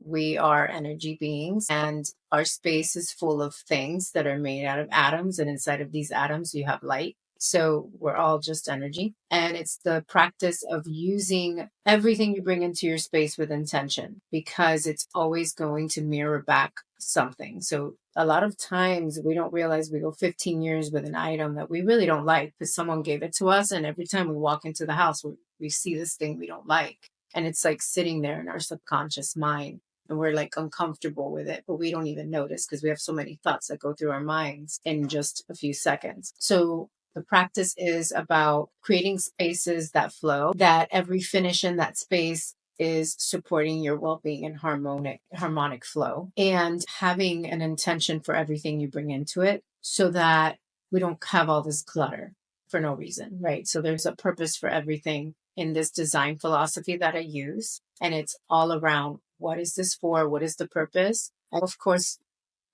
we are energy beings, and our space is full of things that are made out of atoms. And inside of these atoms, you have light. So we're all just energy. And it's the practice of using everything you bring into your space with intention, because it's always going to mirror back something. So a lot of times we don't realize we go 15 years with an item that we really don't like because someone gave it to us. And every time we walk into the house, we see this thing we don't like. And it's like sitting there in our subconscious mind. And we're like uncomfortable with it, but we don't even notice because we have so many thoughts that go through our minds in just a few seconds. So the practice is about creating spaces that flow, that every finish in that space is supporting your well-being and harmonic flow, and having an intention for everything you bring into it so that we don't have all this clutter for no reason, right? So there's a purpose for everything in this design philosophy that I use, and it's all around what is this for? What is the purpose? And of course,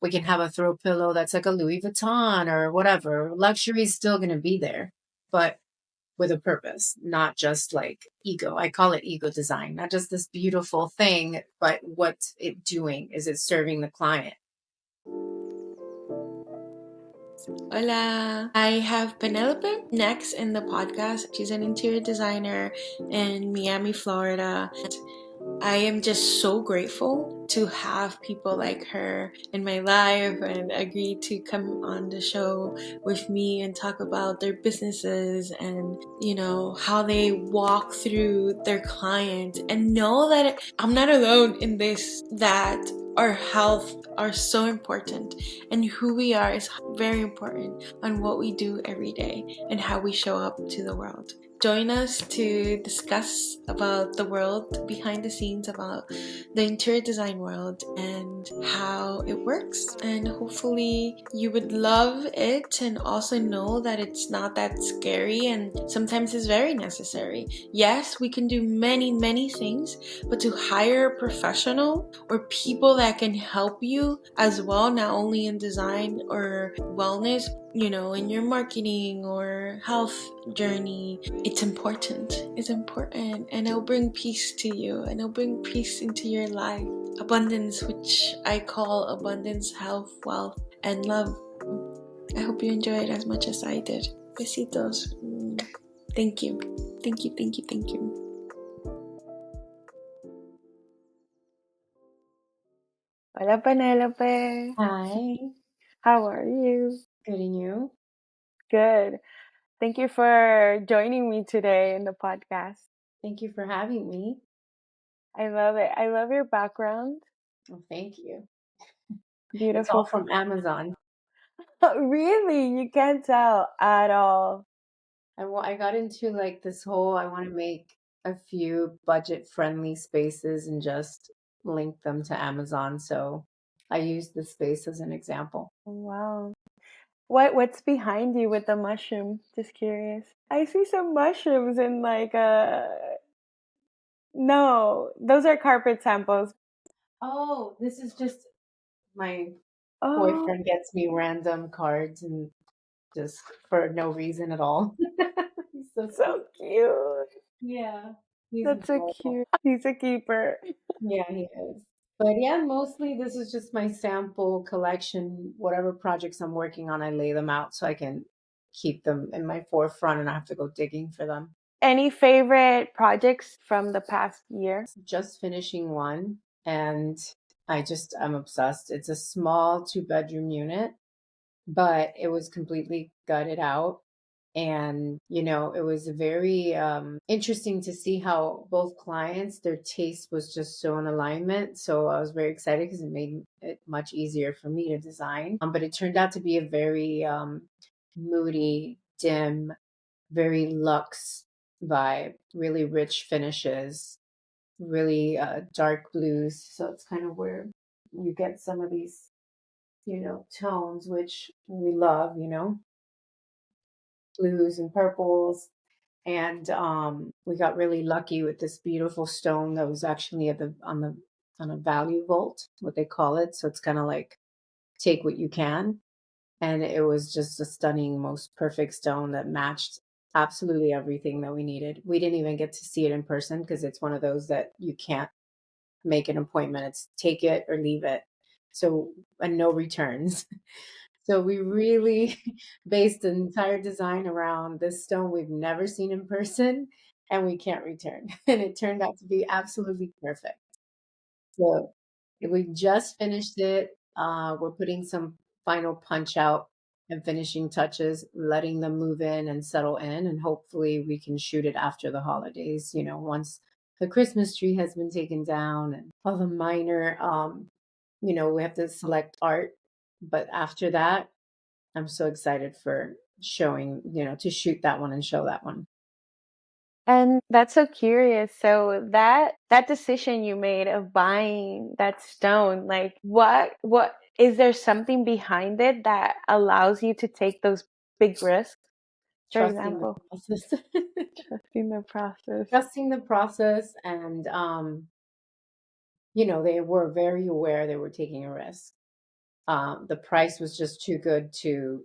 we can have a throw pillow that's like a Louis Vuitton or whatever. Luxury is still going to be there, but with a purpose, not just like ego. I call it ego design, not just this beautiful thing, but what's it doing? Is it serving the client? Hola, I have Penelope next in the podcast. She's an interior designer in Miami, Florida. I am just so grateful to have people like her in my life and agree to come on the show with me and talk about their businesses and, how they walk through their clients, and know that I'm not alone in this, that our health are so important and who we are is very important on what we do every day and how we show up to the world. Join us to discuss about the world behind the scenes, about the interior design world and how it works. And hopefully you would love it and also know that it's not that scary and sometimes it's very necessary. Yes, we can do many, many things, but to hire a professional or people that can help you as well, not only in design or wellness, in your marketing or health journey, it's important. It's important, and it'll bring peace to you, and it'll bring peace into your life. Abundance, which I call abundance, health, wealth, and love. I hope you enjoy it as much as I did. Besitos. Thank you. Thank you, thank you, thank you. Hola, Penelope. Hi, How are you? good, and you? Good. Thank you for joining me today in the podcast. Thank you for having me. I love it. I love your background. Oh, thank you. Beautiful. It's all from Amazon. Really? You can't tell at all. I got into like this whole, I want to make a few budget friendly spaces and just link them to Amazon. So I use this space as an example. Wow. What's behind you with the mushroom? Just curious. I see some mushrooms in like no, those are carpet samples. Oh, this is just my Oh, boyfriend gets me random cards and just for no reason at all. He's so so sweet. cute. Yeah, he's That's so adorable. cute. He's a keeper. Yeah, he is. But yeah, mostly this is just my sample collection. Whatever projects I'm working on, I lay them out so I can keep them in my forefront and I have to go digging for them. Any favorite projects from the past year? Just finishing one and I'm obsessed. It's a small 2 bedroom unit, but it was completely gutted out. And, it was very interesting to see how both clients, their taste was just so in alignment. So I was very excited because it made it much easier for me to design. But it turned out to be a very moody, dim, very luxe vibe, really rich finishes, really dark blues. So it's kind of where you get some of these, tones, which we love, blues and purples. And we got really lucky with this beautiful stone that was actually on a value vault, what they call it. So it's kind of like take what you can. And it was just a stunning, most perfect stone that matched absolutely everything that we needed. We didn't even get to see it in person because it's one of those that you can't make an appointment. It's take it or leave it. So, and no returns. So we really based the entire design around this stone we've never seen in person and we can't return. And it turned out to be absolutely perfect. So we just finished it. We're putting some final punch out and finishing touches, letting them move in and settle in. And hopefully we can shoot it after the holidays, once the Christmas tree has been taken down and all the minor, we have to select art. But after that, I'm so excited for showing, to shoot that one and show that one. And that's so curious. So that decision you made of buying that stone, like what is there something behind it that allows you to take those big risks? For Trusting the example, process. trusting the process. Trusting the process and they were very aware they were taking a risk. The price was just too good to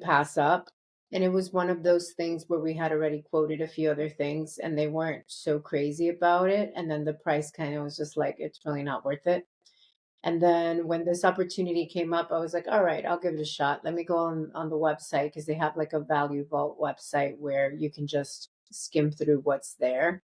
pass up. And it was one of those things where we had already quoted a few other things and they weren't so crazy about it. And then the price kind of was just like, it's really not worth it. And then when this opportunity came up, I was like, all right, I'll give it a shot. Let me go on the website because they have like a value vault website where you can just skim through what's there.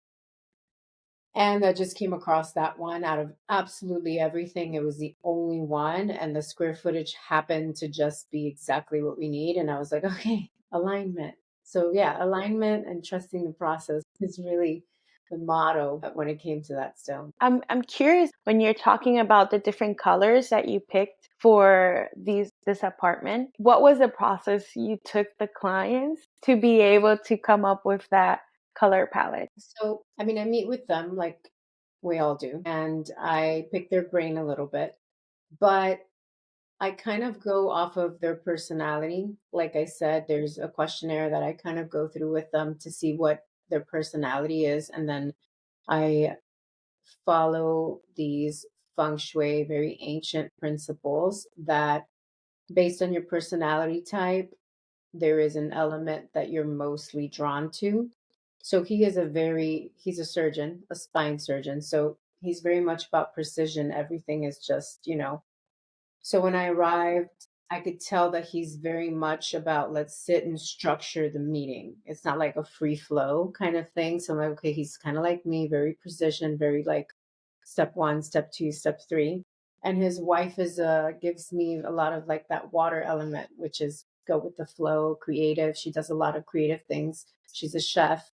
And I just came across that one out of absolutely everything. It was the only one, and the square footage happened to just be exactly what we need. And I was like, okay, alignment. So, yeah, alignment and trusting the process is really the motto when it came to that stone. I'm curious when you're talking about the different colors that you picked for this apartment. What was the process you took the clients to be able to come up with that color palette? So, I mean, I meet with them like we all do, and I pick their brain a little bit, but I kind of go off of their personality. Like I said, there's a questionnaire that I kind of go through with them to see what their personality is. And then I follow these feng shui, very ancient principles that, based on your personality type, there is an element that you're mostly drawn to. So he's a surgeon, a spine surgeon. So he's very much about precision. Everything is just, so when I arrived, I could tell that he's very much about let's sit and structure the meeting. It's not like a free flow kind of thing. So I'm like, okay, he's kind of like me, very precision, very like step one, step two, step three. And his wife is gives me a lot of like that water element, which is go with the flow, creative. She does a lot of creative things. She's a chef.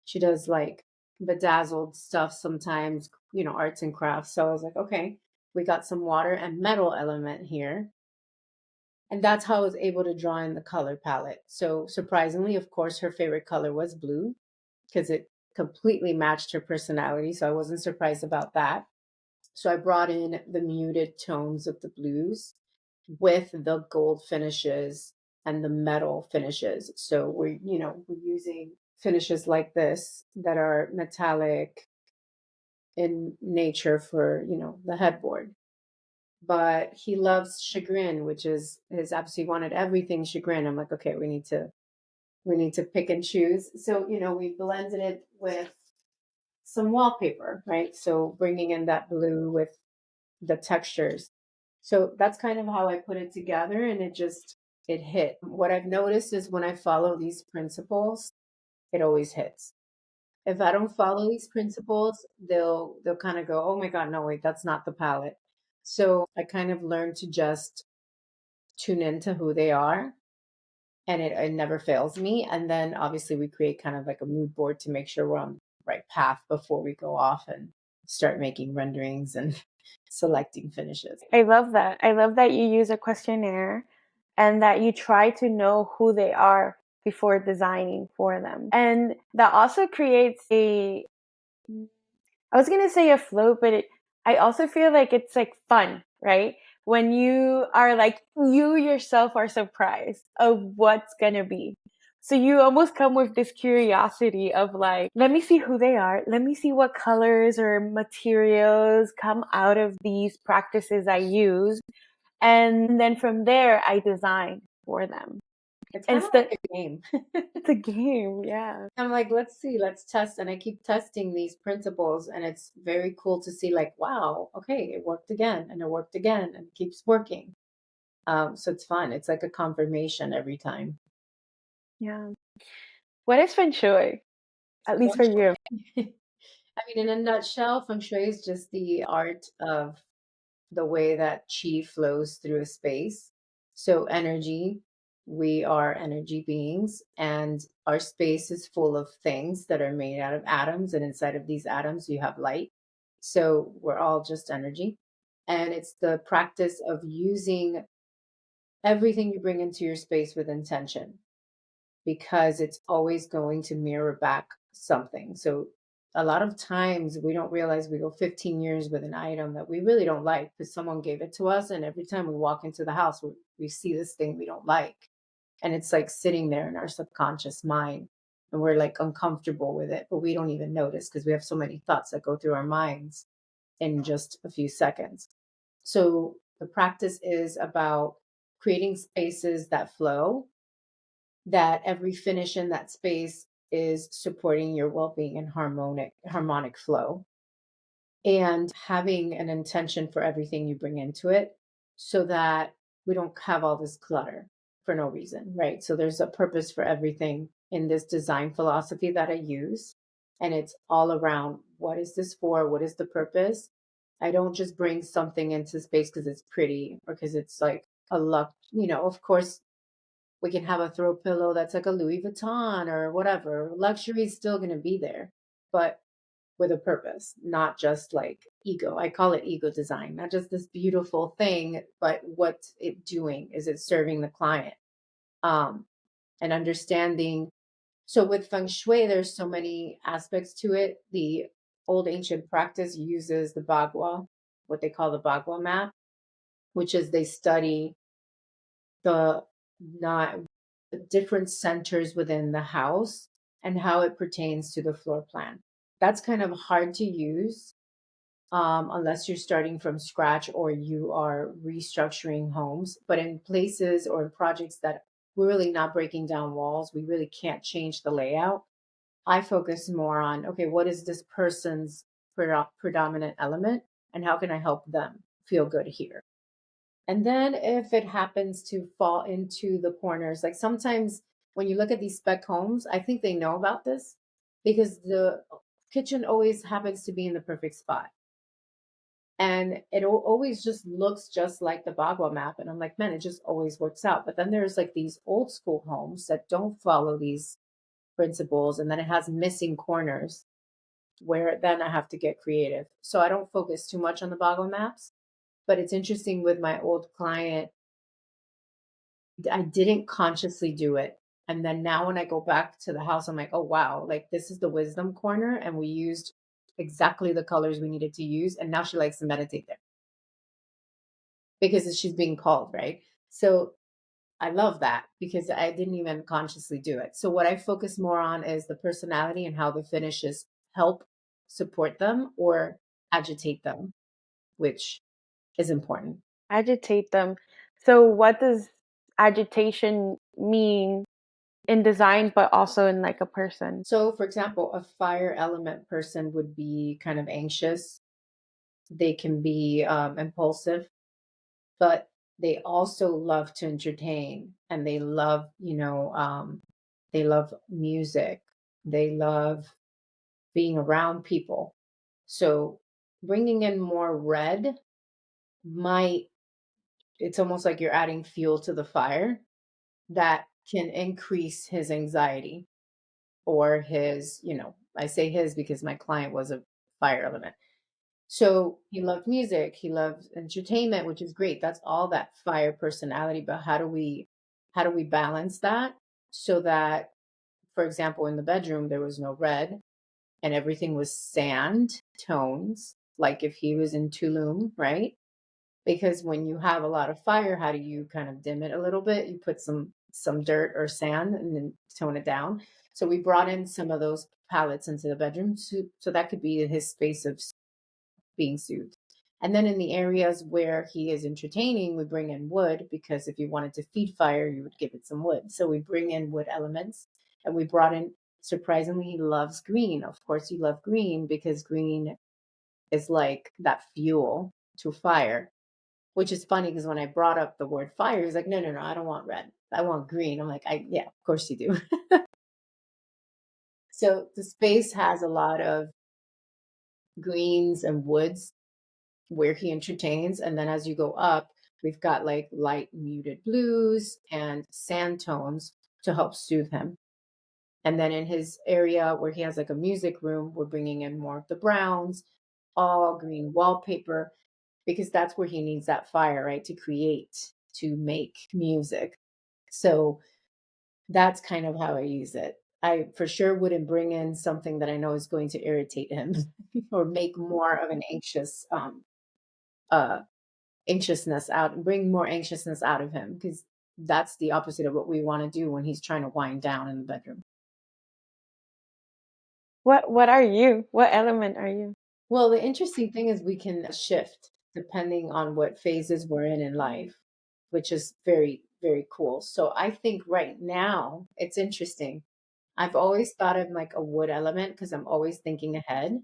She does like bedazzled stuff sometimes, arts and crafts. So I was like, okay, we got some water and metal element here. And that's how I was able to draw in the color palette. So surprisingly, of course, her favorite color was blue because it completely matched her personality. So I wasn't surprised about that. So I brought in the muted tones of the blues with the gold finishes and the metal finishes. So we're using finishes like this that are metallic in nature for, the headboard. But he loves chagrin, which is his absolutely wanted everything chagrin. I'm like, okay, we need to pick and choose. So, we blended it with some wallpaper, right? So bringing in that blue with the textures. So that's kind of how I put it together and it hit. What I've noticed is when I follow these principles, it always hits. If I don't follow these principles, they'll kind of go, "Oh my God, no, wait, that's not the palette." So I kind of learned to just tune into who they are and it never fails me. And then obviously we create kind of like a mood board to make sure we're on the right path before we go off and start making renderings and selecting finishes. I love that. I love that you use a questionnaire and that you try to know who they are before designing for them. And that also creates I was going to say a flow, but I also feel like it's like fun, right? When you are like, you yourself are surprised of what's going to be. So you almost come with this curiosity of like, let me see who they are. Let me see what colors or materials come out of these practices I use. And then from there, I design for them. It's kind of Instead, like a game. it's a game. Yeah. I'm like, let's see, let's test. And I keep testing these principles. And it's very cool to see, like, wow, okay, it worked again and it worked again and it keeps working. So it's fun. It's like a confirmation every time. Yeah. What is feng shui? So At least feng for you. shui, I mean, in a nutshell, feng shui is just the art of the way that chi flows through a space. So, energy, we are energy beings, and our space is full of things that are made out of atoms. And inside of these atoms, you have light. So, we're all just energy. And it's the practice of using everything you bring into your space with intention, because it's always going to mirror back something. So a lot of times we don't realize we go 15 years with an item that we really don't like because someone gave it to us. And every time we walk into the house, we see this thing we don't like. And it's like sitting there in our subconscious mind. And we're like uncomfortable with it, but we don't even notice because we have so many thoughts that go through our minds in just a few seconds. So the practice is about creating spaces that flow, that every finish in that space is supporting your well-being and harmonic flow, and having an intention for everything you bring into it, so that we don't have all this clutter for no reason, right? So there's a purpose for everything in this design philosophy that I use, and it's all around, what is this for, what is the purpose. I don't just bring something into space because it's pretty or because it's like a luck, of course we can have a throw pillow that's like a Louis Vuitton or whatever. Luxury is still going to be there, but with a purpose, not just like ego. I call it ego design, not just this beautiful thing, but what's it doing? Is it serving the client? Um, and understanding. So with feng shui, there's so many aspects to it. The old ancient practice uses the bagua, what they call the bagua map, which is they study the not different centers within the house and how it pertains to the floor plan. That's kind of hard to use unless you're starting from scratch or you are restructuring homes. But in places or in projects that we're really not breaking down walls, we really can't change the layout. I focus more on, okay, what is this person's predominant element and how can I help them feel good here? And then if it happens to fall into the corners, like sometimes when you look at these spec homes, I think they know about this because the kitchen always happens to be in the perfect spot. And it always just looks just like the Bagua map. And I'm like, man, it just always works out. But then there's like these old school homes that don't follow these principles. And then it has missing corners where then I have to get creative. So I don't focus too much on the Bagua maps. But it's interesting with my old client, I didn't consciously do it. And then now when I go back to the house, I'm like, oh, wow, like this is the wisdom corner. And we used exactly the colors we needed to use. And now she likes to meditate there because she's being called, right? So I love that because I didn't even consciously do it. So what I focus more on is the personality and how the finishes help support them or agitate them, which is important. Agitate them. So, what does agitation mean in design, but also in like a person? So, for example, a fire element person would be kind of anxious. They can be impulsive, but they also love to entertain and they love music. They love being around people. So, bringing in more red might, it's almost like you're adding fuel to the fire that can increase his anxiety or his, I say his because my client was a fire element. So he loved music, he loved entertainment, which is great. That's all that fire personality. But how do we balance that so that, for example, in the bedroom there was no red and everything was sand tones, like if he was in Tulum, right? Because when you have a lot of fire, how do you kind of dim it a little bit? You put some dirt or sand and then tone it down. So we brought in some of those palettes into the bedroom, so that could be his space of being soothed. And then in the areas where he is entertaining, we bring in wood, because if you wanted to feed fire, you would give it some wood. So we bring in wood elements, and we brought in, surprisingly, he loves green. Of course, you love green because green is like that fuel to fire, which is funny because when I brought up the word fire, he's like, no, no, no, I don't want red. I want green. I'm like, yeah, of course you do. So the space has a lot of greens and woods where he entertains. And then as you go up, we've got like light muted blues and sand tones to help soothe him. And then in his area where he has like a music room, we're bringing in more of the browns, all green wallpaper, because that's where he needs that fire, right? To create, to make music. So that's kind of how I use it. I for sure wouldn't bring in something that I know is going to irritate him or make more of an uh anxiousness out, bring more anxiousness out of him, because that's the opposite of what we want to do when he's trying to wind down in the bedroom. What are you? What element are you? Well, the interesting thing is we can shift depending on what phases we're in life, which is very, very cool. So I think right now it's interesting. I've always thought of like a wood element because I'm always thinking ahead.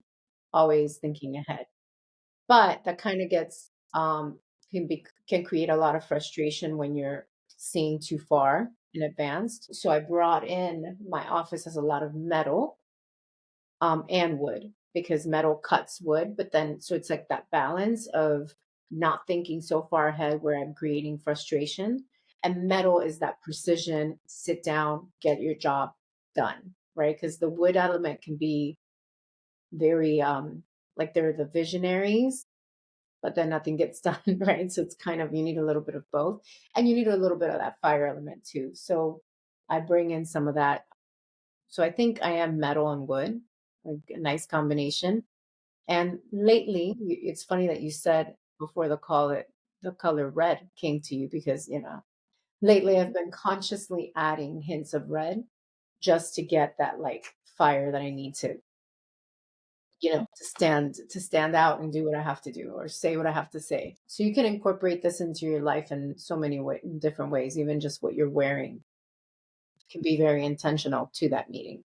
But that kind of gets can create a lot of frustration when you're seeing too far in advance. So I brought in, my office has a lot of metal and wood, because metal cuts wood, but then so it's like that balance of not thinking so far ahead where I'm creating frustration. And metal is that precision, sit down, get your job done, right? Because the wood element can be very like they're the visionaries, but then nothing gets done, right? So it's kind of, you need a little bit of both, and you need a little bit of that fire element too. So I bring in some of that. So I think I am metal and wood, like a nice combination. And lately, it's funny that you said before the call that the color red came to you, because, lately I've been consciously adding hints of red just to get that like fire that I need to, to stand out and do what I have to do or say what I have to say. So you can incorporate this into your life in so many different ways. Even just what you're wearing can be very intentional to that meeting.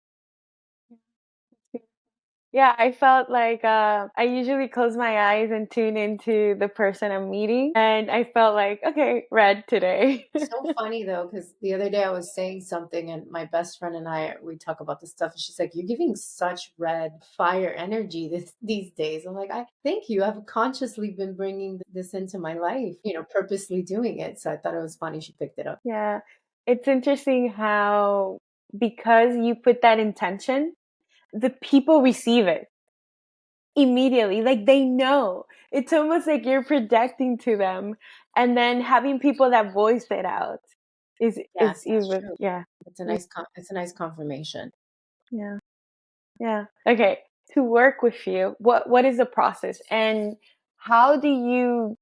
Yeah, I felt like I usually close my eyes and tune into the person I'm meeting. And I felt like, okay, red today. So funny though, because the other day I was saying something, and my best friend and we talk about this stuff, and she's like, "You're giving such red fire energy these days." I'm like, "I thank you. I've consciously been bringing this into my life, purposely doing it." So I thought it was funny she picked it up. Yeah. It's interesting how, because you put that intention, the people receive it immediately. Like they know. It's almost like you're projecting to them, and then having people that voice it out is Yes, that's even, true. yeah. It's a nice confirmation. Yeah. Yeah. Okay. To work with you, what is the process, and how do you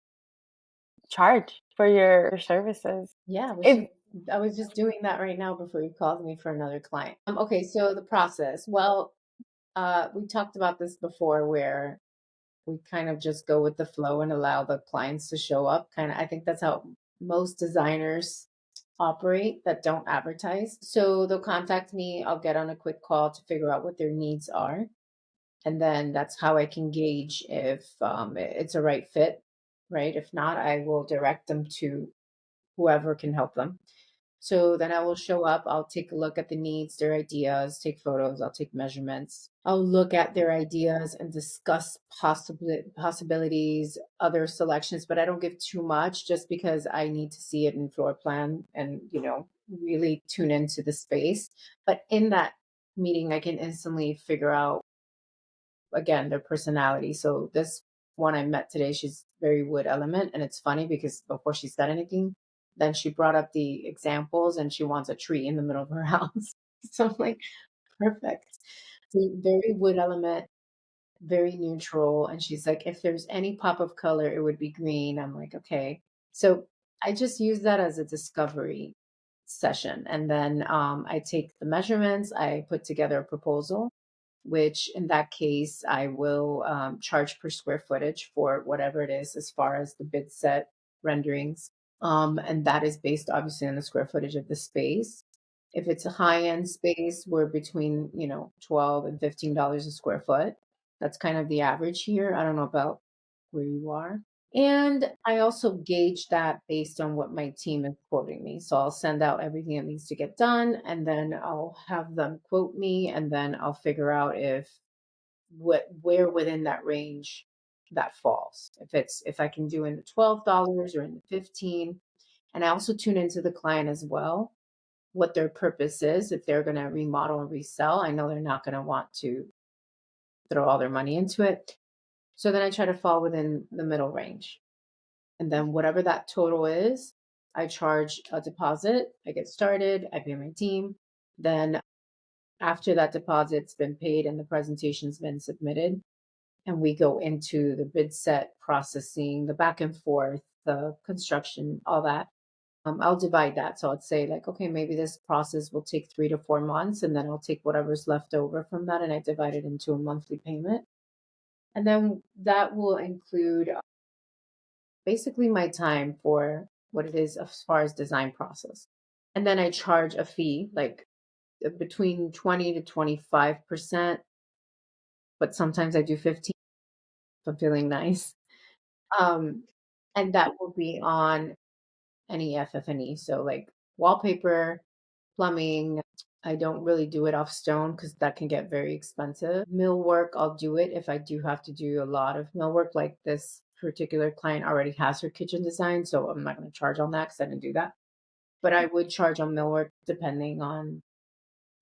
charge for your services? Yeah, we If should. I was just doing that right now before you called me for another client. Okay, so the process. Well, we talked about this before, where we kind of just go with the flow and allow the clients to show up. Kind of, I think that's how most designers operate that don't advertise. So they'll contact me. I'll get on a quick call to figure out what their needs are, and then that's how I can gauge if it's a right fit. Right. If not, I will direct them to whoever can help them. So then I will show up, I'll take a look at the needs, their ideas, take photos, I'll take measurements. I'll look at their ideas and discuss possibilities, other selections, but I don't give too much just because I need to see it in floor plan and, really tune into the space. But in that meeting, I can instantly figure out, again, their personality. So this one I met today, she's very wood element. And it's funny because before she said anything, then she brought up the examples and she wants a tree in the middle of her house. So I'm like, perfect. So very wood element, very neutral. And she's like, if there's any pop of color, it would be green. I'm like, okay. So I just use that as a discovery session. And then I take the measurements, I put together a proposal, which in that case, I will charge per square footage for whatever it is as far as the bid set renderings. And that is based obviously on the square footage of the space. If it's a high end space, we're between, 12 and $15 a square foot. That's kind of the average here. I don't know about where you are. And I also gauge that based on what my team is quoting me. So I'll send out everything that needs to get done, and then I'll have them quote me, and then I'll figure out if where within that range that falls. If I can do in the $12 or in the 15. And I also tune into the client as well, what their purpose is. If they're going to remodel and resell, I know they're not going to want to throw all their money into it. So then I try to fall within the middle range. And then whatever that total is, I charge a deposit. I get started, I pay my team. Then after that deposit's been paid and the presentation's been submitted, and we go into the bid set processing, the back and forth, the construction, all that. I'll divide that. So I'd say like, okay, maybe this process will take 3 to 4 months, and then I'll take whatever's left over from that and I divide it into a monthly payment. And then that will include basically my time for what it is as far as design process. And then I charge a fee, like between 20 to 25%, but sometimes I do 15 if I'm feeling nice. Um, and that will be on any FF&E. So like wallpaper, plumbing. I don't really do it off stone because that can get very expensive. Millwork, I'll do it if I do have to do a lot of millwork. Like this particular client already has her kitchen design, so I'm not going to charge on that because I didn't do that. But I would charge on millwork depending on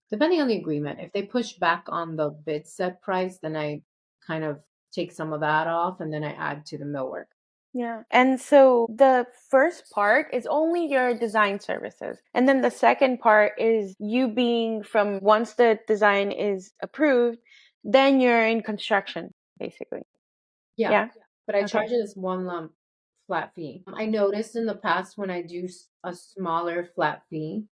the agreement. If they push back on the bid set price, then I kind of take some of that off and then I add to the millwork. Yeah. And so the first part is only your design services. And then the second part is you being from once the design is approved, then you're in construction, basically. Yeah. Yeah. But I Okay. charge it as one lump flat fee. I noticed in the past when I do a smaller flat fee,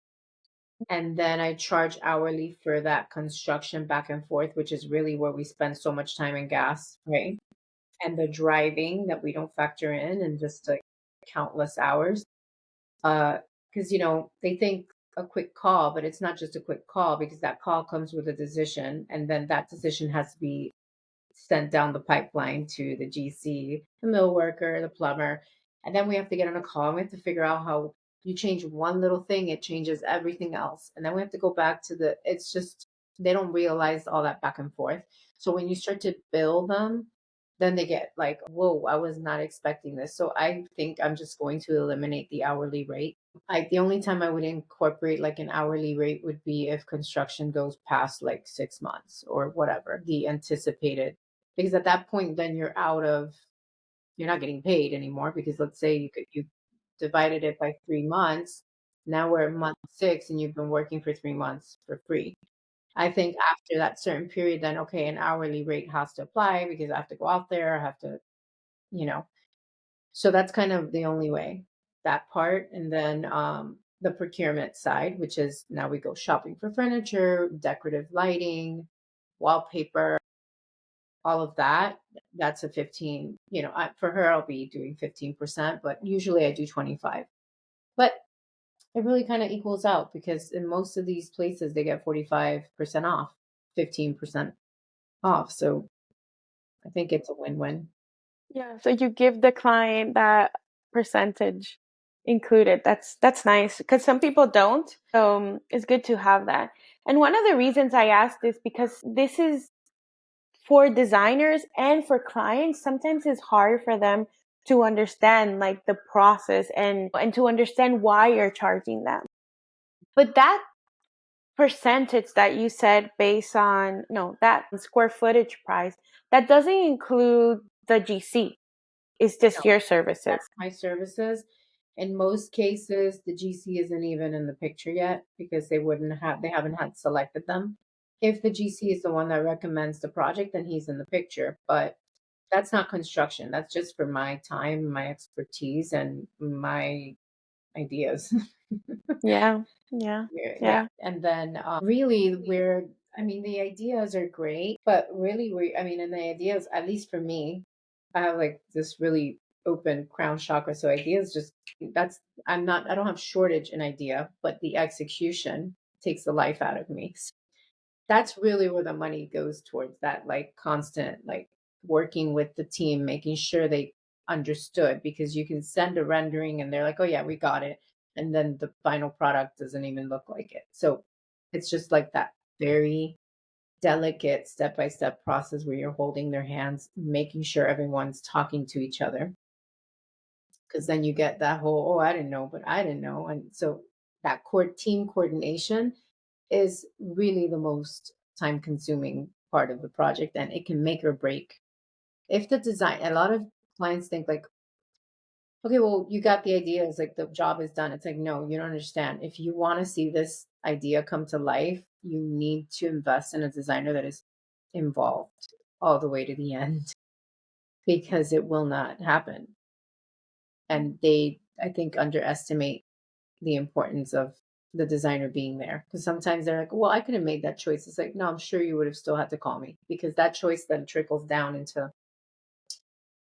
and then I charge hourly for that construction back and forth, which is really where we spend so much time and gas, right? And the driving that we don't factor in, and just like countless hours. Because they think a quick call, but it's not just a quick call, because that call comes with a decision, and then that decision has to be sent down the pipeline to the GC, the mill worker, the plumber. And then we have to get on a call and we have to figure out how you change one little thing, it changes everything else. And then we have to go back to it's just, they don't realize all that back and forth. So when you start to bill them, then they get like, whoa, I was not expecting this. So I think I'm just going to eliminate the hourly rate. The only time I would incorporate like an hourly rate would be if construction goes past like 6 months or whatever the anticipated, because at that point then you're not getting paid anymore, because let's say you divided it by 3 months. Now we're at month 6 and you've been working for 3 months for free. I think after that certain period, then okay, an hourly rate has to apply because I have to go out there, I have to, you know. So that's kind of the only way, that part. And then the procurement side, which is now we go shopping for furniture, decorative lighting, wallpaper, all of that. That's a 15, for her, I'll be doing 15%, but usually I do 25. But it really kind of equals out because in most of these places, they get 45% off, 15% off. So I think it's a win-win. Yeah. So you give the client that percentage included. That's nice because some people don't. So it's good to have that. And one of the reasons I asked is because this is for designers and for clients. Sometimes it's hard for them to understand like the process and to understand why you're charging them. But that percentage that you said based on no that square footage price, that doesn't include the GC. It's No, just your services. that's my services. In most cases, the GC isn't even in the picture yet because they haven't had selected them. If the GC is the one that recommends the project, then he's in the picture. But that's not construction. That's just for my time, my expertise, and my ideas. Yeah, yeah, Yeah. yeah. And then really, where I mean, the ideas are great, but really, and the ideas, at least for me, I have like this really open crown chakra. So ideas just, that's, I don't have shortage in idea, but the execution takes the life out of me. So that's really where the money goes towards, that like constant, like working with the team, making sure they understood, because you can send a rendering and they're like, oh, yeah, we got it. And then the final product doesn't even look like it. So it's just like that very delicate step by step process where you're holding their hands, making sure everyone's talking to each other. Because then you get that whole, oh, I didn't know, but I didn't know. And so that team coordination is really the most time consuming part of the project, and it can make or break. If the design, a lot of clients think like, okay, well, you got the idea, it's like the job is done. It's like, no, you don't understand. If you want to see this idea come to life, you need to invest in a designer that is involved all the way to the end, because it will not happen. And they, I think, underestimate the importance of the designer being there, because sometimes they're like, well, I could have made that choice. It's like, no, I'm sure you would have still had to call me, because that choice then trickles down into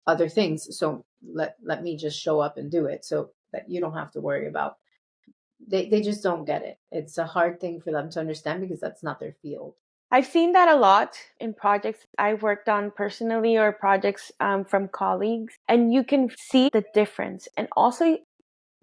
other things. So let me just show up and do it, so that you don't have to worry about. They just don't get it. It's a hard thing for them to understand because that's not their field. I've seen that a lot in projects I've worked on personally or projects from colleagues, and you can see the difference. And also,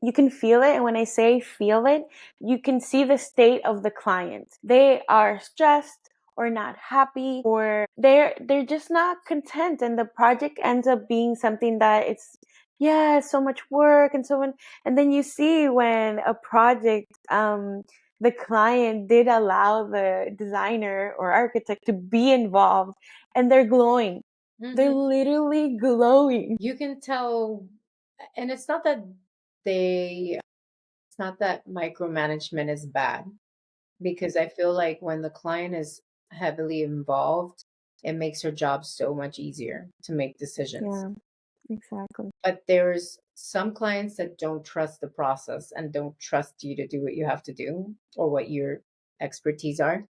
you can feel it. And when I say feel it, you can see the state of the client. They are stressed or not happy, or they're just not content, and the project ends up being something that it's, yeah, it's so much work and so on. And then you see when a project the client did allow the designer or architect to be involved, and they're glowing. They're Hmm. literally glowing. You can tell, and it's not that they, it's not that micromanagement is bad, because I feel like when the client is heavily involved, it makes her job so much easier to make decisions. Yeah, exactly. But there's some clients that don't trust the process and don't trust you to do what you have to do or what your expertise are.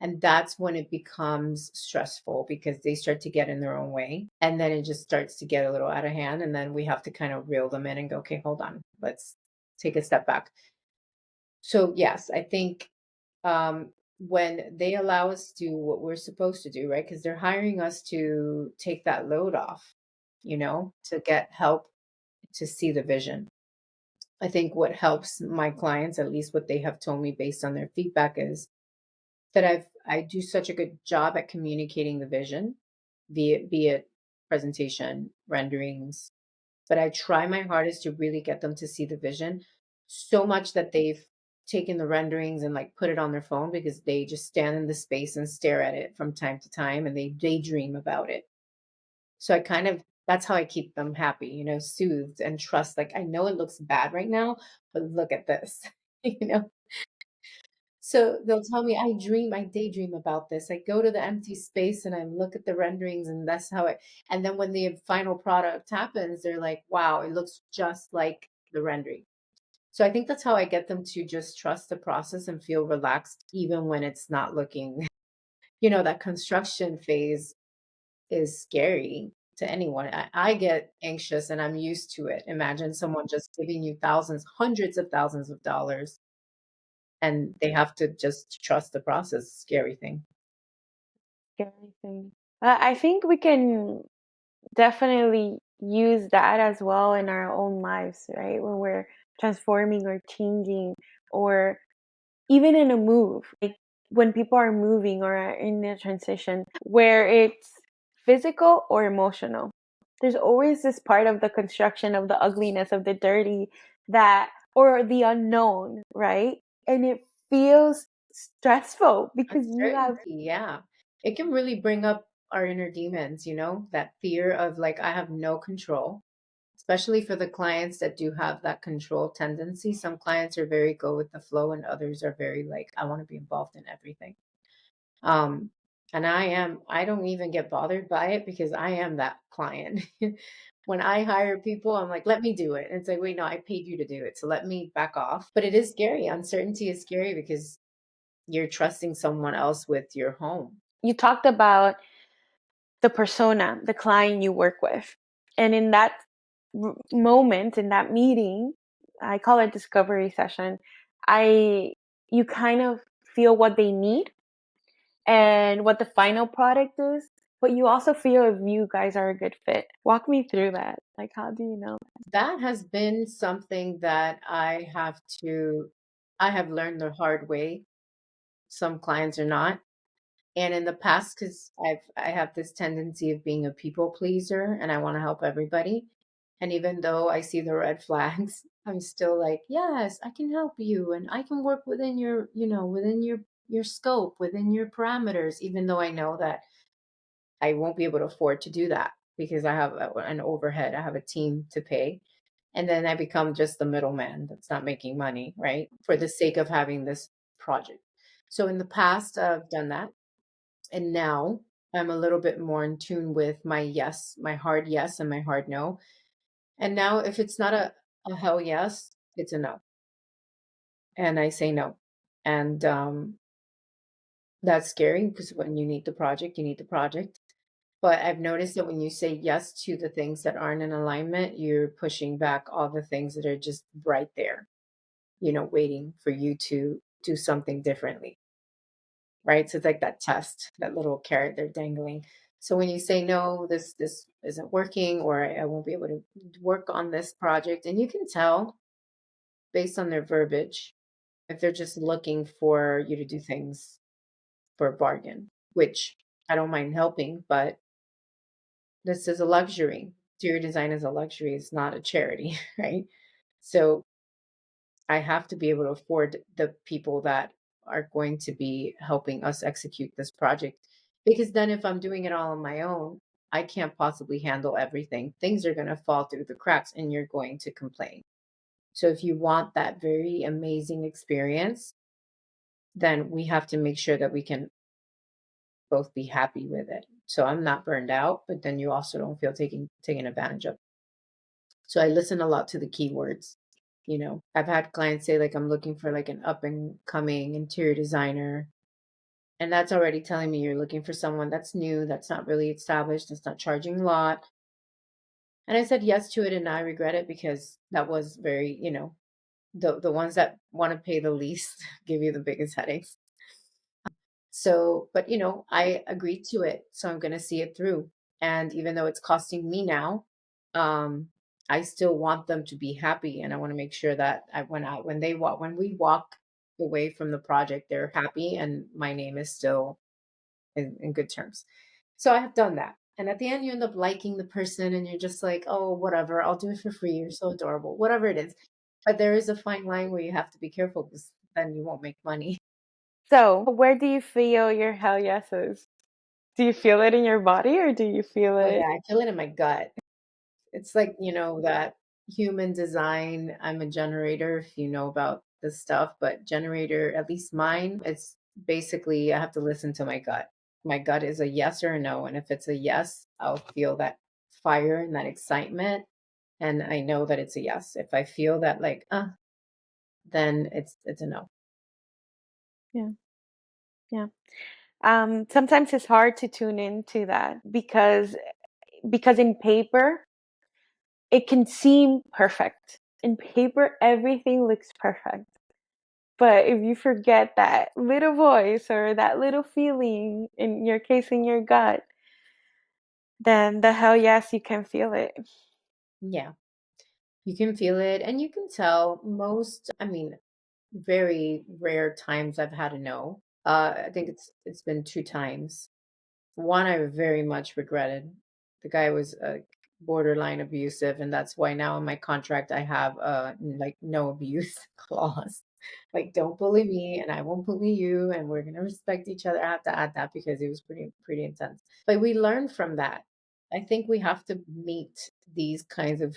And that's when it becomes stressful, because they start to get in their own way. And then it just starts to get a little out of hand. And then we have to kind of reel them in and go, okay, hold on, let's take a step back. So, yes, I think when they allow us to do what we're supposed to do, right? Because they're hiring us to take that load off, to get help to see the vision. I think what helps my clients, at least what they have told me based on their feedback, is that I do such a good job at communicating the vision, be it presentation, renderings, but I try my hardest to really get them to see the vision, so much that they've taken the renderings and like put it on their phone, because they just stand in the space and stare at it from time to time and they daydream about it. So I kind of, that's how I keep them happy, soothed and trust. Like, I know it looks bad right now, but look at this, you know? So they'll tell me, I daydream about this. I go to the empty space and I look at the renderings, and that's how and then when the final product happens, they're like, wow, it looks just like the rendering. So I think that's how I get them to just trust the process and feel relaxed, even when it's not looking, that construction phase is scary to anyone. I get anxious and I'm used to it. Imagine someone just giving you thousands, hundreds of thousands of dollars, and they have to just trust the process. Scary thing. Scary thing. I think we can definitely use that as well in our own lives, right? When we're transforming or changing, or even in a move, like when people are moving or are in a transition where it's physical or emotional. There's always this part of the construction of the ugliness, of the dirty, that, or the unknown, right? And it feels stressful because you have, Uncertainty, yeah. It can really bring up our inner demons, that fear of like, I have no control, especially for the clients that do have that control tendency. Some clients are very go with the flow, and others are very like, I want to be involved in everything. Um, and I don't even get bothered by it, because I am that client. When I hire people, I'm like, let me do it. And it's like, wait, no, I paid you to do it. So let me back off. But it is scary. Uncertainty is scary, because You're trusting someone else with your home. You talked about the persona, the client you work with. And in that moment, in that meeting, I call it discovery session, I you kind of feel what they need and what the final product is, but you also feel if you guys are a good fit. Walk me through that. Like, how do you know? That has been something that I have learned the hard way. Some clients are not. And in the past, because I have this tendency of being a people pleaser and I want to help everybody. And even though I see the red flags, I'm still like, yes, I can help you and I can work within your, within your scope, within your parameters, even though I know that I won't be able to afford to do that because I have an overhead, I have a team to pay. And then I become just the middleman that's not making money, right? For the sake of having this project. So in the past, I've done that. And now I'm a little bit more in tune with my yes, my hard yes and my hard no. And now if it's not a hell yes, it's a no. And I say no. And that's scary because when you need the project, you need the project. But I've noticed that when you say yes to the things that aren't in alignment, you're pushing back all the things that are just right there, waiting for you to do something differently. Right? So it's like that test, that little carrot they're dangling. So when you say no, this isn't working, or I won't be able to work on this project, and you can tell based on their verbiage if they're just looking for you to do things for a bargain, which I don't mind helping, but this is a luxury. Interior design is a luxury, it's not a charity, right? So I have to be able to afford the people that are going to be helping us execute this project. Because then, if I'm doing it all on my own, I can't possibly handle everything. Things are going to fall through the cracks and you're going to complain. So, if you want that very amazing experience, then we have to make sure that we can both be happy with it. So, I'm not burned out, but then you also don't feel taken advantage of. So, I listen a lot to the keywords. I've had clients say like I'm looking for like an up and coming interior designer. And that's already telling me you're looking for someone that's new, that's not really established, that's not charging a lot. And I said yes to it and now I regret it because that was very, the ones that want to pay the least give you the biggest headaches. So, but I agreed to it, so I'm going to see it through. And even though it's costing me now, um, I still want them to be happy, and I want to make sure that when we walk away from the project, they're happy, and my name is still in good terms. So I have done that. And at the end, you end up liking the person, and you're just like, oh, whatever, I'll do it for free. You're so adorable, whatever it is. But there is a fine line where you have to be careful because then you won't make money. So, where do you feel your hell yeses? Do you feel it in your body or do you feel Oh it? yeah, I feel it in my gut. It's like, that human design. I'm a generator, if you know about this stuff, but generator, at least mine, it's basically I have to listen to my gut. My gut is a yes or a no. And if it's a yes, I'll feel that fire and that excitement. And I know that it's a yes. If I feel that like, then it's a no. Yeah, yeah. Sometimes it's hard to tune into that because in paper it can seem perfect. In paper, everything looks perfect. But if you forget that little voice or that little feeling, in your case, in your gut, then the hell yes, you can feel it. Yeah. You can feel it and you can tell I mean, very rare times I've had a no. I think it's been 2 times. One I very much regretted. The guy was borderline abusive, and that's why now in my contract I have like no abuse clause. Like don't bully me, and I won't bully you, and we're gonna respect each other. I have to add that because it was pretty intense. But we learn from that. I think we have to meet these kinds of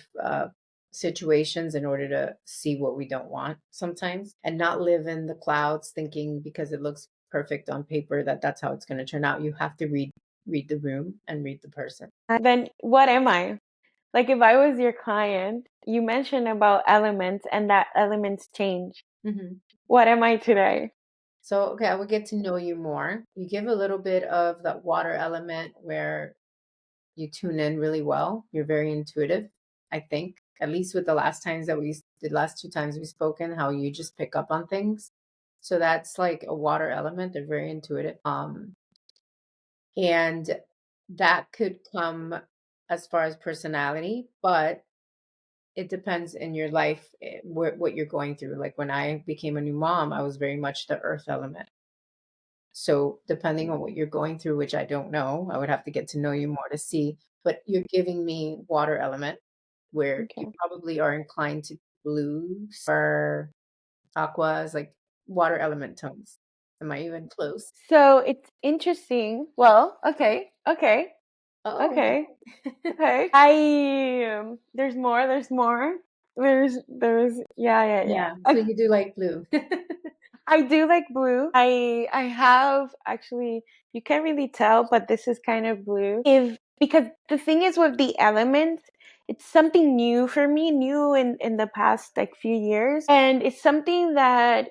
situations in order to see what we don't want sometimes and not live in the clouds thinking because it looks perfect on paper that that's how it's going to turn out. You have to read the room and read the person. Then what am I? Like if I was your client, you mentioned about elements and that elements change. Hmm. What am I today? So, okay, I would get to know you more. You give a little bit of that water element where you tune in really well. You're very intuitive, I think, at least with the last two times we've spoken, how you just pick up on things. So that's like a water element. They're very intuitive. And that could come as far as personality, but it depends in your life what you're going through. Like when I became a new mom, I was very much the earth element. So depending on what you're going through, which I don't know, I would have to get to know you more to see. But you're giving me water element where you Okay. probably are inclined to blues or aquas, like water element tones. Am I even close? So it's interesting. Well, okay, okay, Oh, okay, okay. okay. There's more. There's more. There's. Yeah, yeah, yeah. Yeah. So you do like blue. I do like blue. I have actually, you can't really tell, but this is kind of blue. If Because the thing is with the elements, it's something new for me, new in the past like few years, and it's something that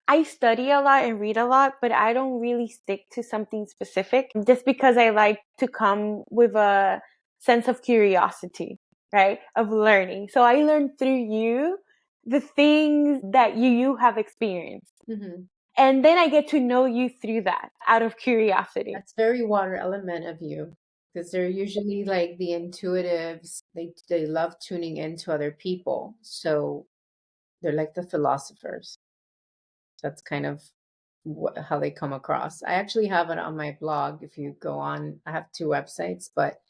I study a lot and read a lot, but I don't really stick to something specific just because I like to come with a sense of curiosity, right? Of learning. So I learned through you the things that you have experienced. Hmm. And then I get to know you through that out of curiosity. That's very water element of you because they're usually like the intuitives. They love tuning into other people. So they're like the philosophers. That's kind of how they come across. I actually have it on my blog. If you go on, I have two websites, but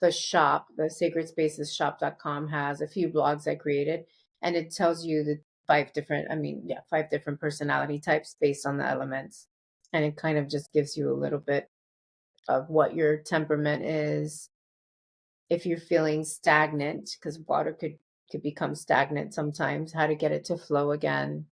the sacredspaces.shop.com has a few blogs I created, and it tells you the five different personality types based on the elements. And it kind of just gives you a little bit of what your temperament is. If you're feeling stagnant, because water could become stagnant sometimes, how to get it to flow again,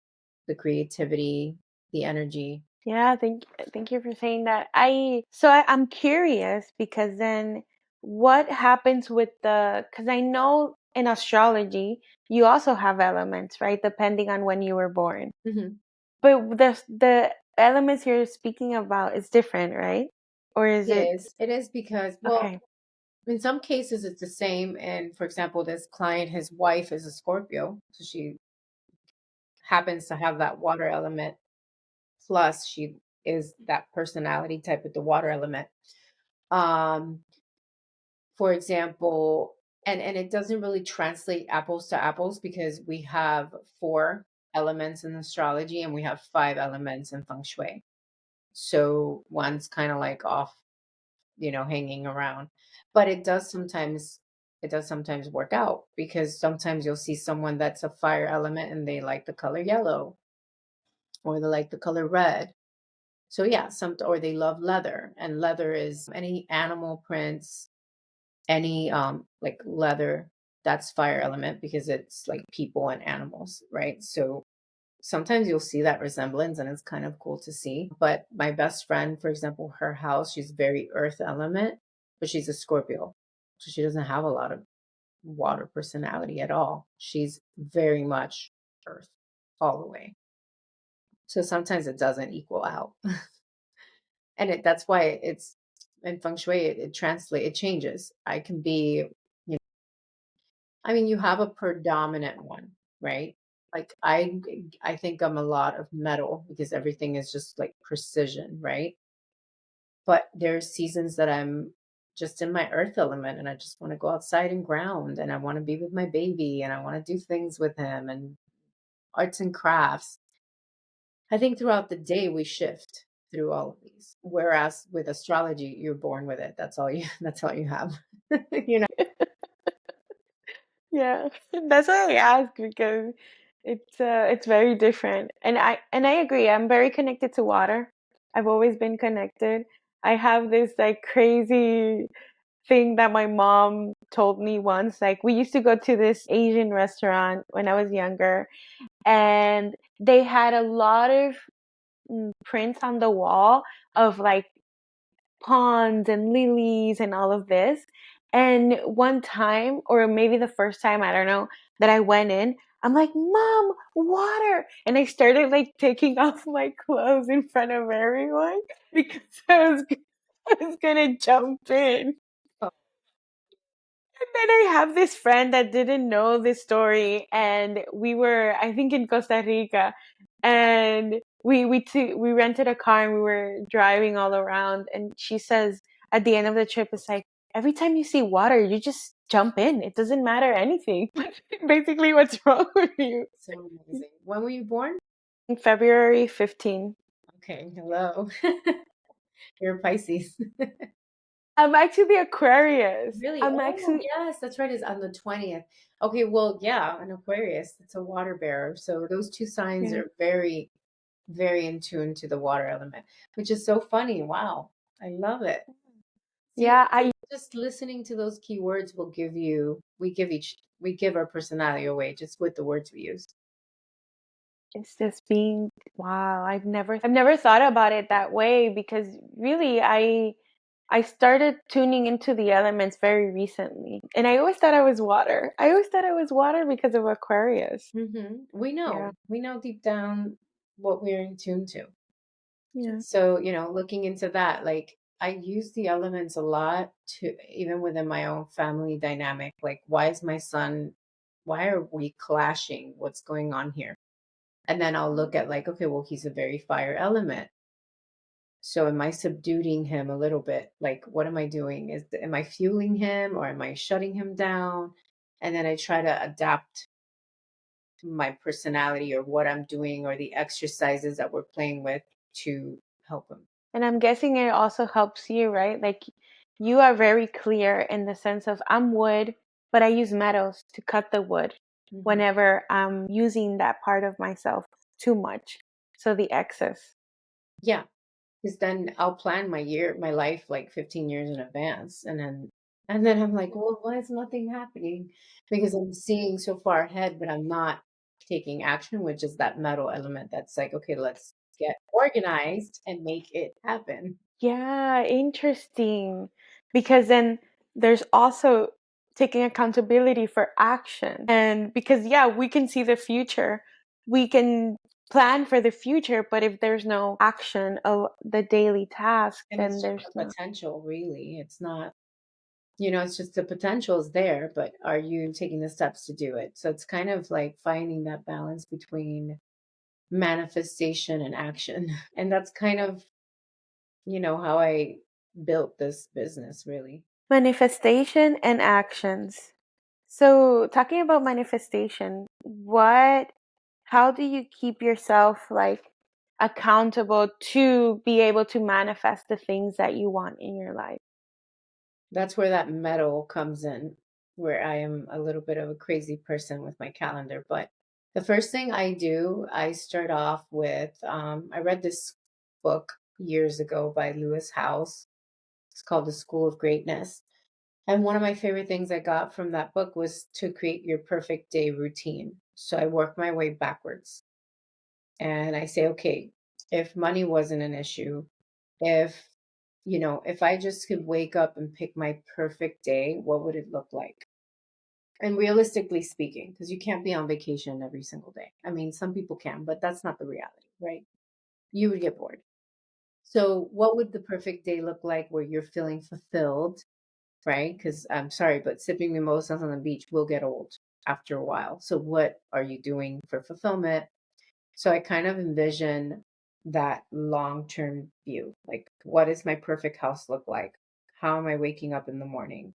the creativity, the energy. Yeah, thank you for saying that. I'm curious because then what happens with because I know in astrology you also have elements, right? Depending on when you were born. Hmm. But the elements you're speaking about is different, right? Or is it It is because, well, okay? in some cases it's the same. And for example, this client, his wife is a Scorpio, so she happens to have that water element, plus she is that personality type with the water element. Um, for example, and it doesn't really translate apples to apples because we have four elements in astrology and we have five elements in feng shui. So one's kind of like off, hanging around. But it does sometimes work out because sometimes you'll see someone that's a fire element and they like the color yellow or they like the color red. So yeah, or they love leather, and leather is any animal prints, any like leather, that's fire element because it's like people and animals, right? So sometimes you'll see that resemblance and it's kind of cool to see. But my best friend, for example, her house, she's very earth element, but she's a Scorpio. So she doesn't have a lot of water personality at all. She's very much earth all the way. So sometimes it doesn't equal out. And that's why it's in feng shui, it changes. I can be, I mean, you have a predominant one, right? Like I think I'm a lot of metal because everything is just like precision, right? But there's seasons that I'm just in my earth element and I just want to go outside and ground and I want to be with my baby and I want to do things with him and arts and crafts. I think throughout the day we shift through all of these. Whereas with astrology, you're born with it. That's all you that's all you have. you know. Yeah, that's why I ask because it's very different, and I agree. I'm very connected to water. I've always been connected. I have this like crazy thing that my mom told me once. Like we used to go to this Asian restaurant when I was younger, and they had a lot of prints on the wall of like ponds and lilies and all of this. And one time, or maybe the first time, I don't know, that I went in, I'm like, Mom, water. And I started like taking off my clothes in front of everyone because I was gonna jump in. Oh, And then I have this friend that didn't know this story, and we were, I think, in Costa Rica, and we rented a car and we were driving all around. And she says at the end of the trip, it's like every time you see water, you just jump in. It doesn't matter anything. Basically, what's wrong with you? so amazing. When were you born? In February 15th. Okay, hello. You're a Pisces. I'm actually Aquarius. Really? I'm Oh, actually yes, that's right. It's on the 20th. Okay, well, yeah, an Aquarius, it's a water bearer. So those two signs yeah. are very, very in tune to the water element, which is so funny. Wow. I love it. See, Yeah, I just listening to those keywords will give you, we give our personality away just with the words we use. it's just being wow. I've never thought about it that way because really I started tuning into the elements very recently. And I always thought I was water. I always thought I was water because of Aquarius. Yeah. We know deep down what we're in tune to. Yeah. So, looking into that, like I use the elements a lot to even within my own family dynamic. Like, why are we clashing? What's going on here? And then I'll look at like, okay, well, he's a very fire element. So am I subduing him a little bit? Like, what am I doing? Am I fueling him or am I shutting him down? And then I try to adapt my personality or what I'm doing or the exercises that we're playing with to help him. And I'm guessing it also helps you, right? Like you are very clear in the sense of I'm wood, but I use metals to cut the wood Mhm. whenever I'm using that part of myself too much. So the excess. Yeah, because then I'll plan my life like 15 years in advance, and then I'm like, well, why is nothing happening? Because I'm seeing so far ahead, but I'm not taking action, which is that metal element that's like, okay, let's get organized and make it happen. Yeah, interesting. Because then there's also taking accountability for action. And because, yeah, we can see the future, we can plan for the future, but if there's no action of the daily task, And then it's just there's the no. potential, really. It's not, it's just the potential is there, but are you taking the steps to do it? So it's kind of like finding that balance between manifestation and action. And that's kind of, how I built this business, really. Manifestation and actions. So, talking about manifestation, how do you keep yourself like accountable to be able to manifest the things that you want in your life? That's where that metal comes in, where I am a little bit of a crazy person with my calendar. But the first thing I do, I start off with, I read this book years ago by Lewis Howes. It's called The School of Greatness. And one of my favorite things I got from that book was to create your perfect day routine. So I work my way backwards and I say, okay, if money wasn't an issue, if, if I just could wake up and pick my perfect day, what would it look like? And realistically speaking, because you can't be on vacation every single day. I mean, some people can, but that's not the reality, right? You would get bored. So, what would the perfect day look like where you're feeling fulfilled, right? Because I'm sorry, but sipping mimosas on the beach will get old after a while. So, what are you doing for fulfillment? So, I kind of envision that long term view. Like, what does my perfect house look like? How am I waking up in the morning?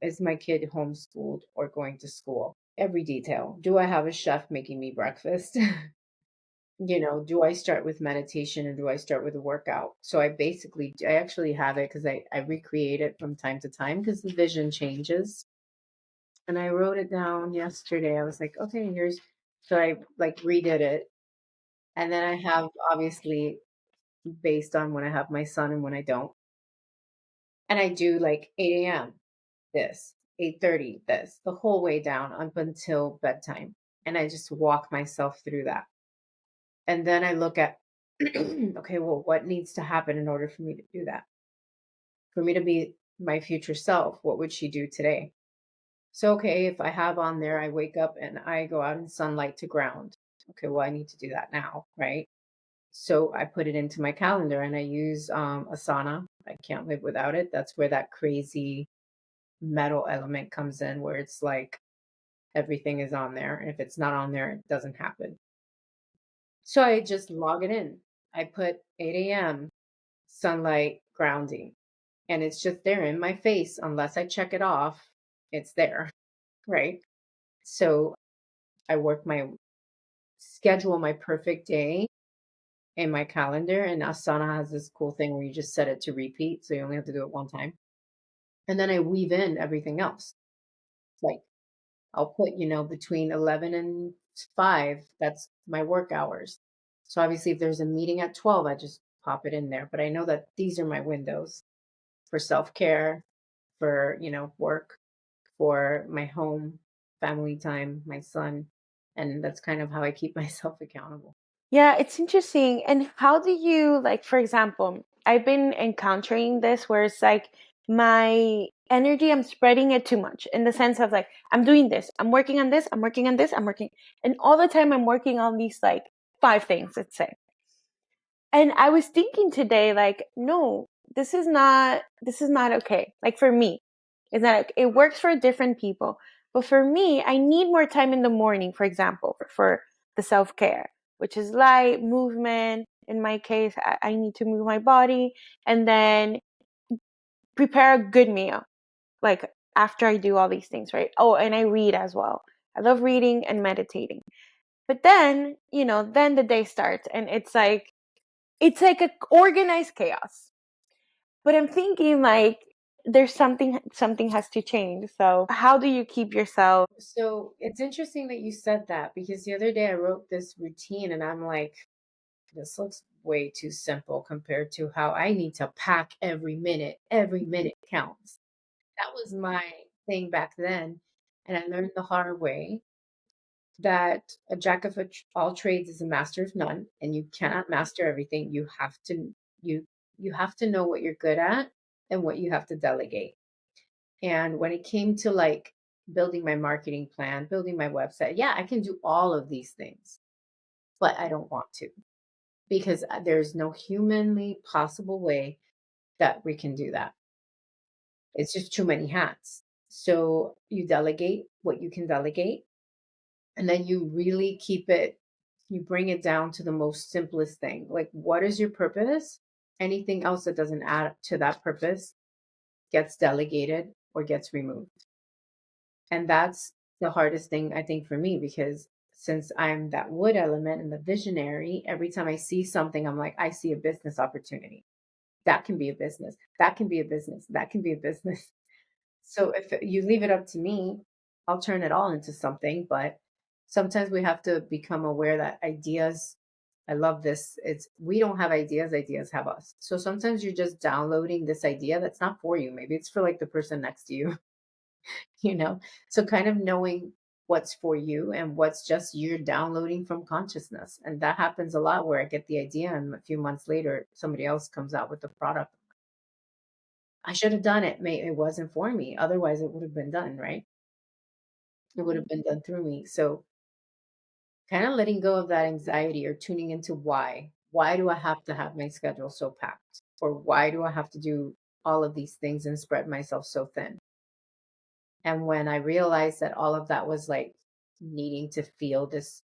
Is my kid homeschooled or going to school? Every detail. Do I have a chef making me breakfast? Do I start with meditation or do I start with a workout? So I actually have it because I recreate it from time to time because the vision changes. And I wrote it down yesterday. I was like, okay, so I like redid it. And then I have obviously based on when I have my son and when I don't. And I do like 8 a.m. this, 8:30 this, the whole way down up until bedtime. And I just walk myself through that. And then I look at, okay, well, what needs to happen in order for me to do that? For me to be my future self, what would she do today? So, okay, if I have on there, I wake up and I go out in sunlight to ground. Okay, well, I need to do that now, right? So I put it into my calendar and I use Asana. I can't live without it. That's where that crazy metal element comes in, where it's like everything is on there. And if it's not on there, it doesn't happen. So I just log it in. I put 8 a.m. sunlight grounding, and it's just there in my face. Unless I check it off, it's there, right? So I work my schedule my perfect day in my calendar, and Asana has this cool thing where you just set it to repeat, so you only have to do it one time. And then I weave in everything else. Like I'll put, between 11 and 5, that's my work hours. So obviously if there's a meeting at 12, I just pop it in there, but I know that these are my windows for self-care, for, work, for my home, family time, my son, and that's kind of how I keep myself accountable. Yeah, it's interesting. And how do you, like, for example, I've been encountering this where it's like my energy, I'm spreading it too much in the sense of like, I'm doing this, I'm working on this, I'm working on this, I'm working. And all the time I'm working on these like 5 things, let's say. And I was thinking today, like, no, this is not okay. Like for me, it's not, it works for different people. But for me, I need more time in the morning, for example, for the self care, which is light, movement. In my case, I need to move my body and then prepare a good meal, like after I do all these things, right? Oh, and I read as well. I love reading and meditating. But then, then the day starts and it's like a organized chaos. But I'm thinking like there's something has to change. So how do you keep yourself? So it's interesting that you said that because the other day I wrote this routine and I'm like, this looks way too simple compared to how I need to pack every minute. Every minute counts. That was my thing back then. And I learned the hard way that a jack of all trades is a master of none, and you cannot master everything. You have to know what you're good at and what you have to delegate. And when it came to like building my marketing plan, building my website, yeah, I can do all of these things, but I don't want to because there's no humanly possible way that we can do that. It's just too many hats. So you delegate what you can delegate, and then you really keep it, you bring it down to the most simplest thing. Like, what is your purpose? Anything else that doesn't add to that purpose gets delegated or gets removed. And that's the hardest thing, I think, for me, because since I'm that wood element and the visionary, every time I see something, I'm like, I see a business opportunity. That can be a business. That can be a business. That can be a business. So if you leave it up to me, I'll turn it all into something. But sometimes we have to become aware that ideas, I love this. It's we don't have ideas, ideas have us. So sometimes you're just downloading this idea that's not for you. Maybe it's for like the person next to you, you know? So kind of knowing what's for you and what's just you're downloading from consciousness. And that happens a lot where I get the idea and a few months later somebody else comes out with the product. I should have done it. It wasn't for me. Otherwise, it would have been done, right? It would have been done through me. So, kind of letting go of that anxiety or tuning into why. Why do I have to have my schedule so packed? Or why do I have to do all of these things and spread myself so thin? And when I realized that all of that was like needing to feel this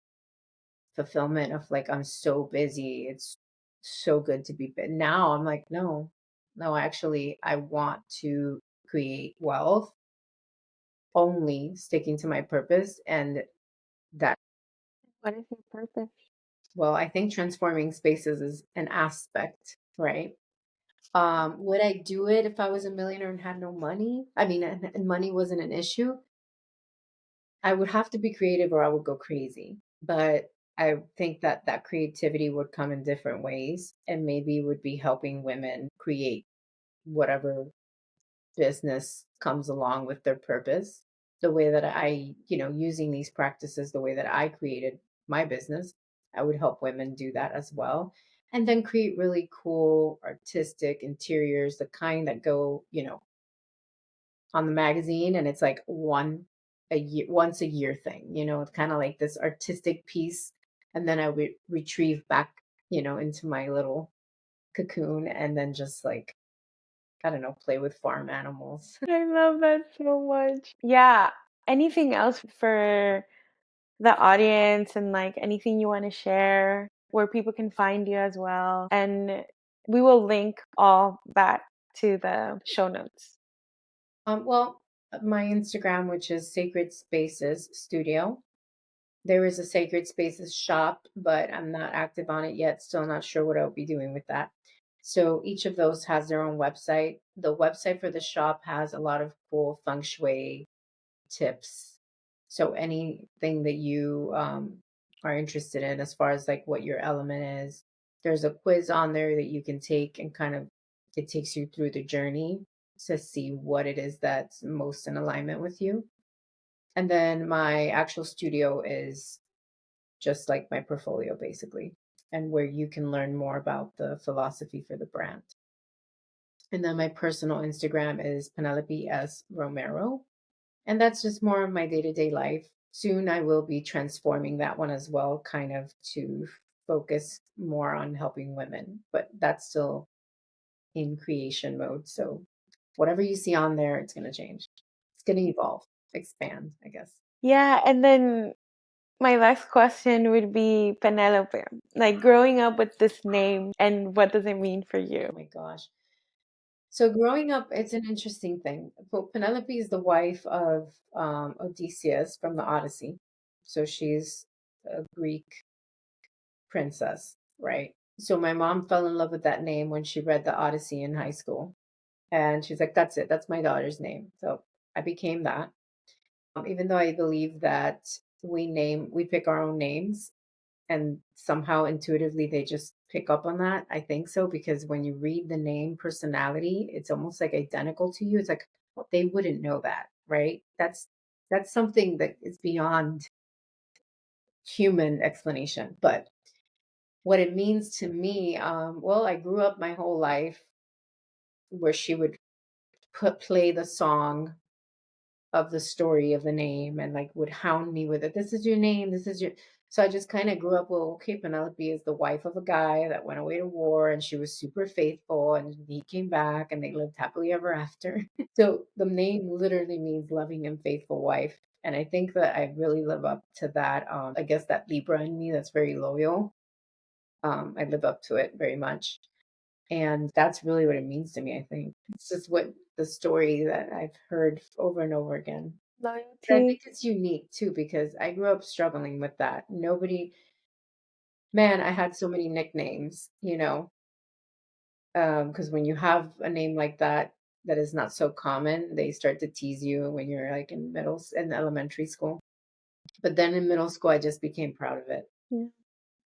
fulfillment of like, I'm so busy. It's so good to be, but now I'm like, no, no, actually, I want to create wealth only sticking to my purpose and that What is your purpose? well I think transforming spaces is an aspect, right? Would I do it if I was a millionaire and had no money? I mean, and money wasn't an issue. I would have to be creative or I would go crazy, but I think that that creativity would come in different ways and maybe would be helping women create whatever business comes along with their purpose. The way that I, using these practices, the way that I created my business, I would help women do that as well. And then create really cool artistic interiors, the kind that go, on the magazine and it's like one. once a year thing, it's kind of like this artistic piece. And then I would retrieve back, into my little cocoon and then just like, I don't know, play with farm animals. I love that so much. Yeah. Anything else for the audience and like anything you want to share where people can find you as well? And we will link all that to the show notes. Well, my Instagram, which is Sacred Spaces Studio. There is a Sacred Spaces shop, but I'm not active on it yet. Still not sure what I'll be doing with that. So each of those has their own website. The website for the shop has a lot of cool feng shui tips. So anything that you are interested in, as far as like what your element is, there's a quiz on there that you can take and kind of it takes you through the journey to see what it is that's most in alignment with you. And then my actual studio is just like my portfolio basically, and where you can learn more about the philosophy for the brand. And then my personal Instagram is Penelope S. Romero. And that's just more of my day to day life. Soon I will be transforming that one as well, kind of to focus more on helping women, but that's still in creation mode. So whatever you see on there, it's going to change. It's going to evolve, expand, I guess. Yeah, and then my last question would be Penelope. Like growing up with this name and what does it mean for you? Oh my gosh. So growing up, it's an interesting thing. Penelope is the wife of Odysseus from the Odyssey. So she's a Greek princess, right? So my mom fell in love with that name when she read the Odyssey in high school. And she's like, that's it. That's my daughter's name. So I became that. Even though I believe that we pick our own names, and somehow intuitively they just pick up on that. I think so, because when you read the name personality, it's almost like identical to you. It's like, well, they wouldn't know that, right? That's something that is beyond human explanation. But what it means to me, well, I grew up my whole life where she would play the song of the story of the name and like would hound me with it. This is your name. This is your. So I just kind of grew up. Well, okay, Penelope is the wife of a guy that went away to war, and she was super faithful, and he came back, and they lived happily ever after. So the name literally means loving and faithful wife. And I think that I really live up to that. I guess that Libra in me that's very loyal. I live up to it very much. And that's really what it means to me, I think. It's just what the story that I've heard over and over again. But I Loyalty. think it's unique too, because I grew up struggling with that. Nobody, man, I had so many nicknames, because when you have a name like that, that is not so common, they start to tease you when you're like in elementary school. But then in middle school, I just became proud of it. Yeah.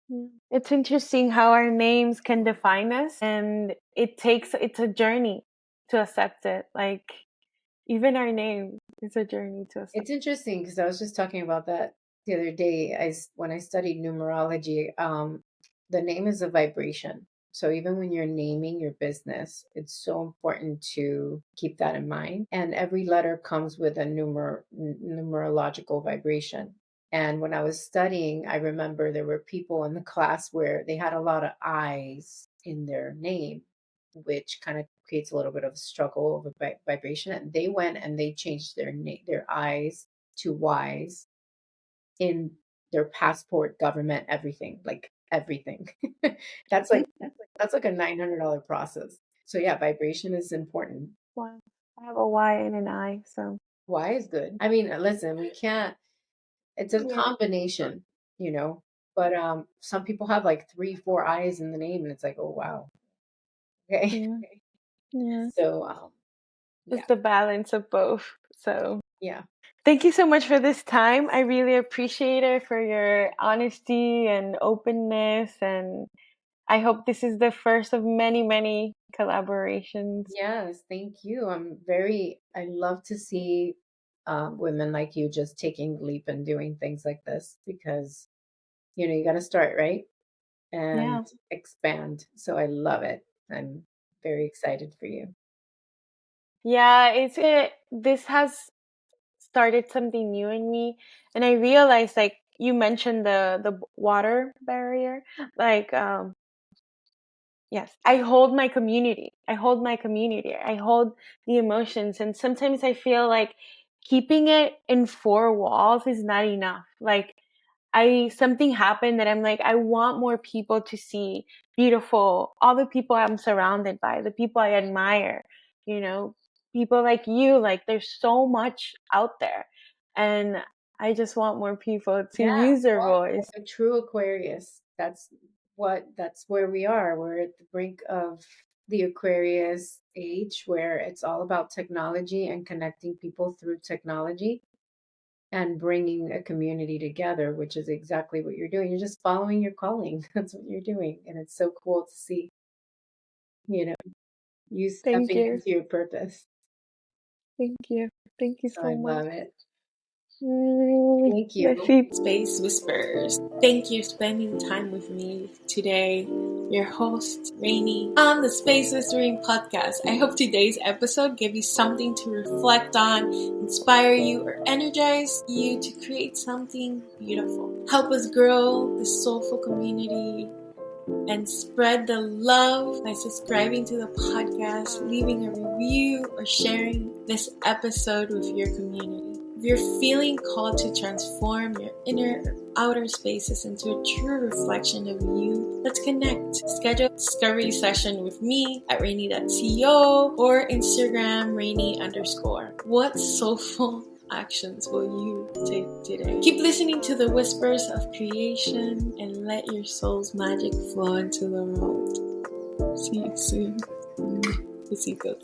Yeah. It's interesting how our names can define us, and it's a journey to accept it. Like even our name is a journey to accept. It's interesting because I was just talking about that the other day. When I studied numerology, the name is a vibration. So even when you're naming your business, it's so important to keep that in mind. And every letter comes with a numerological vibration. And when I was studying, I remember there were people in the class where they had a lot of I's in their name, which kind of creates a little bit of a struggle of a vibration. And they went and they changed their I's to Y's in their passport, government, everything, like everything. that's like that's like a $900 process. So yeah, vibration is important. Wow. I have a Y and an I, so Y is good. I mean, listen, we can't. It's a yeah. combination, you know. But some people have like three, four I's in the name, and it's like, oh wow, okay. Yeah. Yeah. So It's yeah, the balance of both. So yeah. thank you so much for this time. I really appreciate it for your honesty and openness, and I hope this is the first of many, many collaborations. Yes, thank you. I love to see women like you just taking the leap and doing things like this because, you got to start, right? And Yeah. expand. So I love it. I'm very excited for you. Yeah, this has started something new in me. And I realized, like you mentioned, the water barrier, like yes, I hold my community. I hold my community. I hold the emotions. And sometimes I feel like keeping it in four walls is not enough. Like, something happened that I'm like, I want more people to see beautiful, all the people I'm surrounded by, the people I admire, you know, people like you. Like, there's so much out there. And I just want more people to Yeah, use their well, voice. like a true Aquarius. That's where we are. We're at the brink of the Aquarius age where it's all about technology and connecting people through technology and bringing a community together, which is exactly what you're doing. You're just following your calling. That's what you're doing. And it's so cool to see, you know, you Thank stepping you. into your purpose. Thank you. Thank you So so I much. love it. Thank you. Bessie. Space Whispers. Thank you for spending time with me today. Your host, Rainy, on the Space Whispering podcast. I hope today's episode gave you something to reflect on, inspire you, or energize you to create something beautiful. Help us grow this soulful community and spread the love by subscribing to the podcast, leaving a review, or sharing this episode with your community. If you're feeling called to transform your inner or outer spaces into a true reflection of you, let's connect. Schedule a discovery session with me at rainy.co or Instagram rainy_. What soulful actions will you take today? Keep listening to the whispers of creation and let your soul's magic flow into the world. See you soon. Besitos.